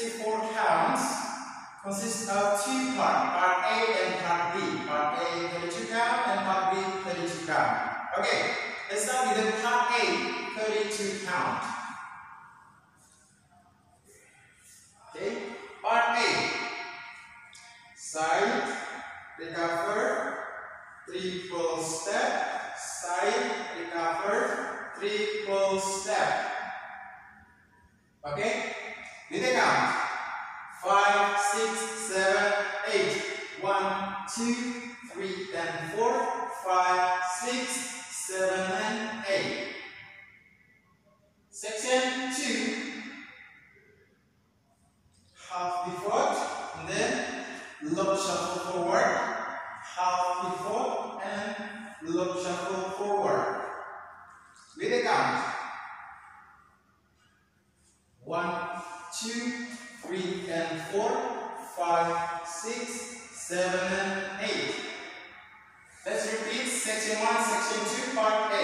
64 counts consists of two parts, part A and part B. Part A 32 count and part B 32 count. Okay, let's start with the part A 32 count. Okay, part A. Side, recover, triple step, side, recover, triple step. Okay, with a count 5, 6, 7, 8. 1, 2, 3, and 4. 5, 6, 7, and 8. Section 2. Half pivot, and then lock shuffle forward. Half pivot and lock shuffle forward. With a count 1, 2, 3, and 4. 5, 6, 7, and 8. Let's repeat section 1, section 2, part A.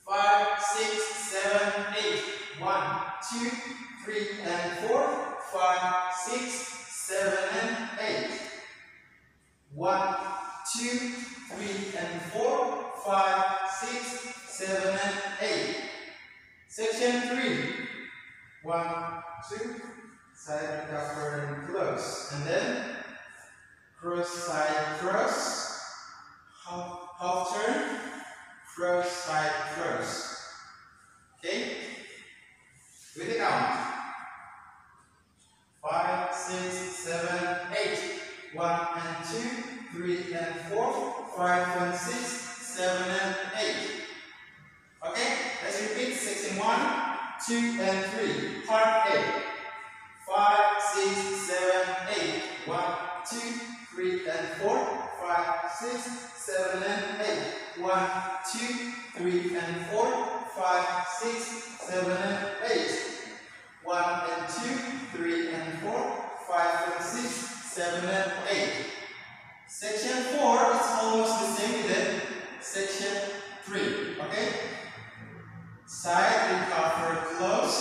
5, 6, 7, 8. 1, 2, 3, and 4. 5, 6, 7, and 8. 1, 2, 3, and 4. 5, 6, 7, and 8. Section 3. 1, 2. Side recover and close, and then cross side cross, half turn, cross side cross. Okay, with the count 5, 6, 7, 8. 1 and 2, 3 and 4, 5 and 6, 7 and 8. Okay, let's repeat section 1, 2, and 3. Part A. 5, 6, 7, 8. 1, 2, 3, and 4. 5, 6, 7, and 8. 1, 2, 3, and 4. 5, 6, 7, and 8. 1 and 2, 3, and 4. 5 and 6, 7, and 8. Section 4 is almost the same with it. Section 3. Okay? Side recover close.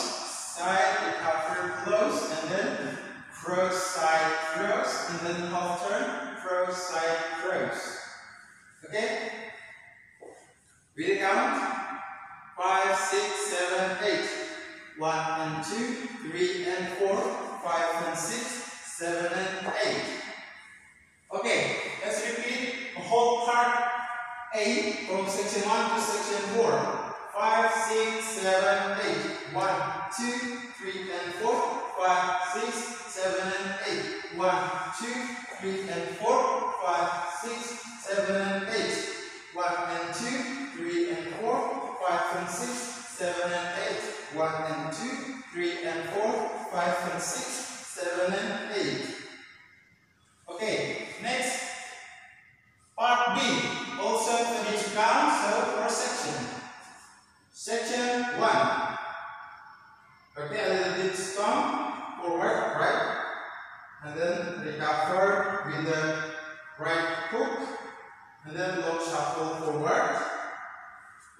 Side recover close, and then cross side cross, and then half turn, cross side cross. Okay? With a count 5, 6, 7, 8. 1 and 2, 3 and 4, 5 and 6, 7 and 8. Okay, let's repeat the whole part A from section 1 to section 4. 5, 6, 7, 8. 1, 2, 3, and 4. 5, 6, 7, and 8. 1, 2, 3, and 4. 5, 6, 7, and 8. 1 and 2, 3, and 4. 5 and 6, 7, and 8. 1 and 2, 3, and 4. 5 and 6, 7, and 8. Okay, next, part B. Also 32 counts, so for section. Section 1. Okay, a little bit stomp forward, right? And then recover with the right hook. And then lock shuffle forward.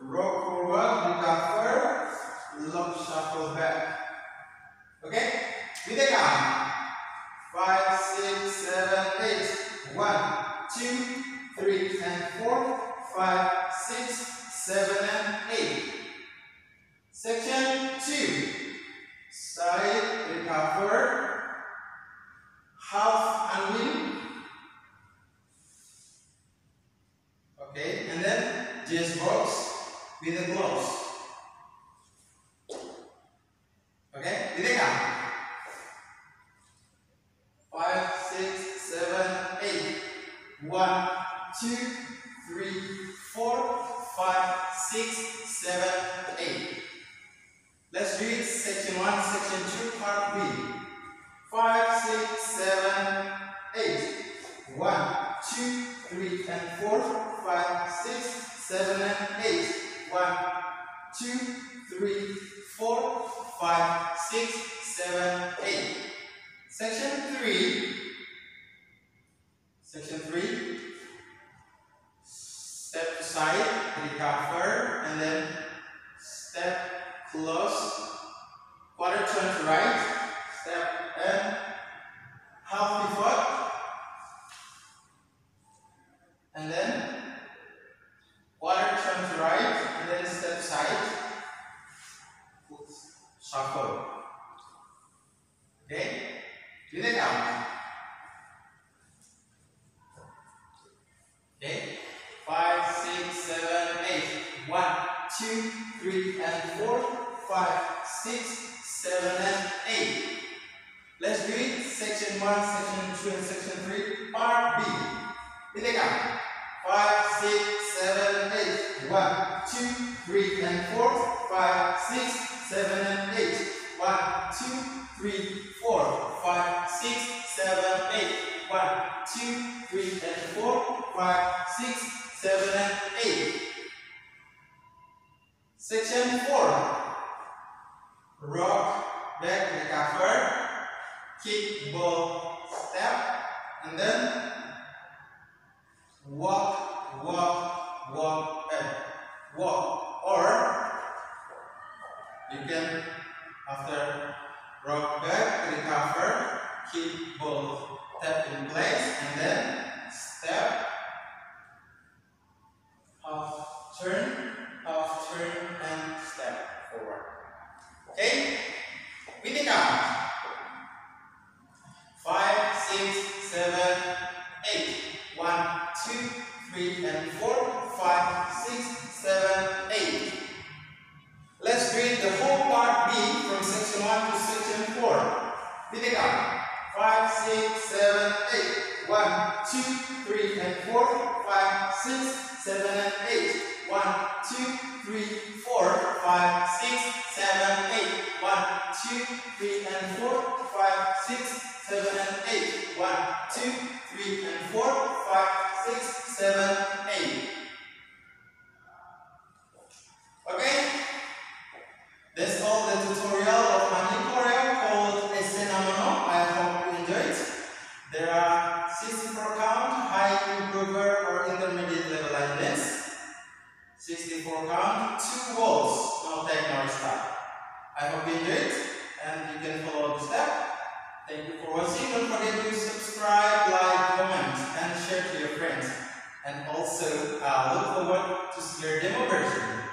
Rock forward, recover, lock shuffle back. Okay? With a count. 5, 6, 7, 8. 1, 2, 3, and 4. 5, 6, 7, and 8. Section 2. Side recover, half unwind. Okay, and then jazz box with the gloves. Okay, with a count. 5, 6, 7, 8. 1, 2, 3, 4, 5, 6, 7, 8. Let's read section 1, section 2, part B. 5, 6, 7, 8. 1, 2, 3, and 4. 5, 6, 7, and 8. 1, 2, 3, 4, 5, 6, 7, 8. Section 3. Section 3. Step to side, recover, and then step close, quarter turn to right, 2, 3, and 4, 5, 6, 7, and 8. Let's do it. Section 1, section 2, and section 3, part B. Teka. 5, 6, 7, 8. 1, 2, 3, and 4, 5, 6, 7, and 8. 1, 2, 3, 4, 5, 6, 7, 8. 1, 2, 3, and 4, 5, 6, 7, and 8. Section 4. Rock, back, recover, kick, ball, step, and then walk, walk, walk, and walk. Or you can, after rock back, recover, kick, ball, tap in place, and then step, half turn, and step forward. Okay? We take out 5, 6, 7, 8. 1, 2, 3, and 4, 5, 6, 7, 8. Let's read the whole part B from section 1 to section 4. We take out 5, 6, 7, 8. 1, 2, 3, and 4, 5, 6, 7, and 8. 1, 2, 3, 4, 5, 6, 7, 8. 1, 2, 3, and 4, 5, 6, 7, and 8. 1, 2, 3, and 4, 5, 6, 7, 8. Okay? That's all the tutorial of my new choreo called Esena. I hope you enjoyed. There are 64 count, high improver or intermediate level line dance. 64 count, 2 walls, no take nor stop. I hope you enjoyed and you can follow the step. Thank you for watching. Don't forget to subscribe, like, comment, and share to your friends. And also look forward to see your demo version.